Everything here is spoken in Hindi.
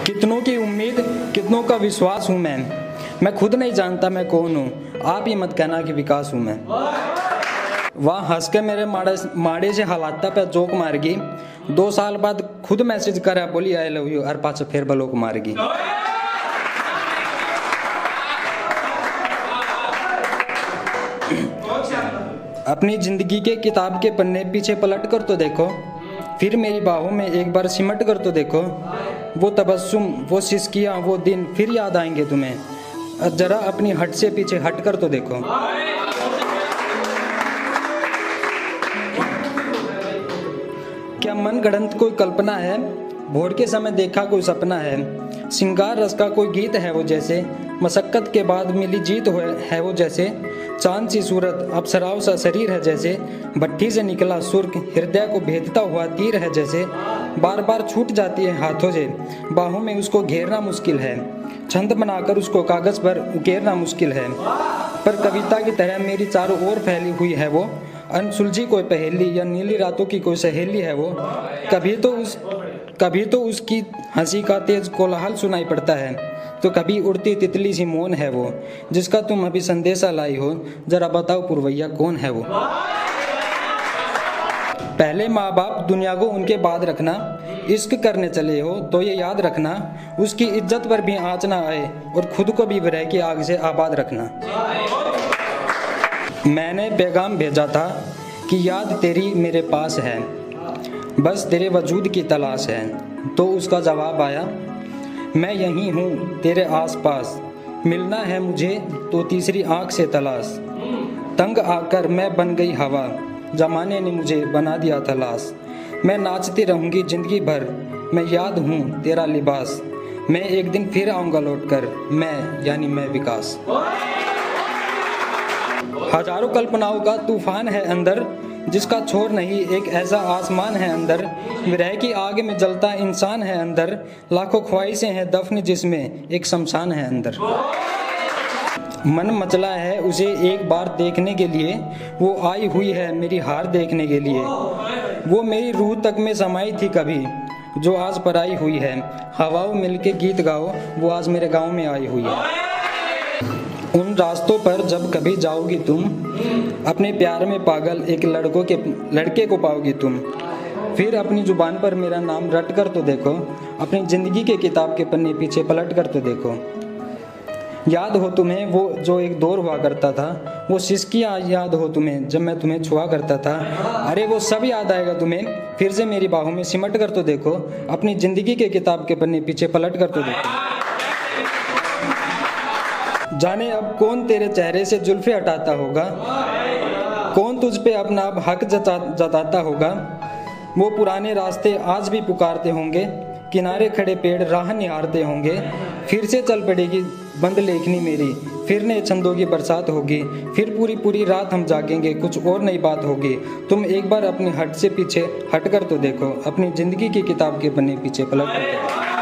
कितनों की उम्मीद, कितनों का विश्वास हूँ मैं खुद नहीं जानता मैं कौन हूँ, आप ही मत कहना कि विकास हूँ मैं। वहाँ हंस के मेरे माड़े से हालाता पे जोक मारगी, 2 साल बाद खुद मैसेज करा बोली आई लव यू और पाछा फिर ब्लॉक मारगी। अपनी जिंदगी के किताब के पन्ने पीछे पलट कर तो देखो, फिर मेरी बाहों में एक बार सिमट कर तो देखो। वो तबस्सुम, वो सिसकियाँ, वो दिन फिर याद आएंगे तुम्हें। जरा अपनी हट से पीछे हट कर तो देखो। क्या मन गढ़ंत कोई कल्पना है, भोर के समय देखा कोई सपना है। सिंगार रस का कोई गीत है वो जैसे, मशक्कत के बाद मिली जीत है वो जैसे। चांद सी सूरत, अप्सराओं सा शरीर है जैसे, भट्टी से निकला सुर्ख हृदय को भेदता हुआ तीर है जैसे। बार बार छूट जाती है हाथों से, बाहों में उसको घेरना मुश्किल है। छंद बनाकर उसको कागज पर उकेरना मुश्किल है, पर कविता की तरह मेरी चारों ओर फैली हुई है वो। अनसुलझी कोई पहेली या नीली रातों की कोई सहेली है वो। कभी तो उसकी हंसी का तेज कोलाहल सुनाई पड़ता है, तो कभी उड़ती तितली सी मौन है वो, जिसका तुम अभी संदेशा लाई हो। जरा बताओ पुरवैया कौन है वो। पहले माँ बाप दुनिया को उनके बाद रखना, इश्क करने चले हो तो ये याद रखना, उसकी इज्जत पर भी आँच ना आए और खुद को भी विरह की आग से आबाद रखना। मैंने पैगाम भेजा था कि याद तेरी मेरे पास है, बस तेरे वजूद की तलाश है, तो उसका जवाब आया मैं यहीं हूँ तेरे आसपास, मिलना है मुझे तो तीसरी आँख से तलाश। तंग आकर मैं बन गई हवा, जमाने ने मुझे बना दिया था लाश। मैं नाचती रहूँगी जिंदगी भर, मैं याद हूँ तेरा लिबास। मैं एक दिन फिर आऊँगा लौटकर, मैं यानी मैं विकास। हजारों कल्पनाओं का तूफान है अंदर, जिसका छोर नहीं एक ऐसा आसमान है अंदर। विरह की आग में जलता इंसान है अंदर, लाखों ख्वाहिशें हैं दफन जिसमें एक शमशान है अंदर। मन मचला है उसे एक बार देखने के लिए, वो आई हुई है मेरी हार देखने के लिए। वो मेरी रूह तक में समाई थी कभी, जो आज पराई हुई है। हवाओं मिलके गीत गाओ, वो आज मेरे गाँव में आई हुई है। उन रास्तों पर जब कभी जाओगी तुम, अपने प्यार में पागल एक लड़के को पाओगी तुम। फिर अपनी जुबान पर मेरा नाम रट कर तो देखो, अपनी ज़िंदगी के किताब के पन्ने पीछे पलट कर तो देखो। याद हो तुम्हें वो जो एक दौर हुआ करता था, वो सिसकियाँ याद हो तुम्हें जब मैं तुम्हें छुआ करता था। अरे वो सब याद आएगा तुम्हें, फिर से मेरी बाहों में सिमट कर तो देखो, अपनी ज़िंदगी के किताब के पन्ने पीछे पलट कर तो देखो। जाने अब कौन तेरे चेहरे से जुल्फे हटाता होगा, कौन तुझ पे अपना अब हक जताता होगा। वो पुराने रास्ते आज भी पुकारते होंगे, किनारे खड़े पेड़ राह निहारते होंगे। फिर से चल पड़ेगी बंद लेखनी मेरी, फिर नए छंदों की बरसात होगी। फिर पूरी पूरी रात हम जागेंगे, कुछ और नई बात होगी। तुम एक बार अपनी हट से पीछे हट कर तो देखो, अपनी ज़िंदगी की किताब के पन्ने पीछे पलट कर।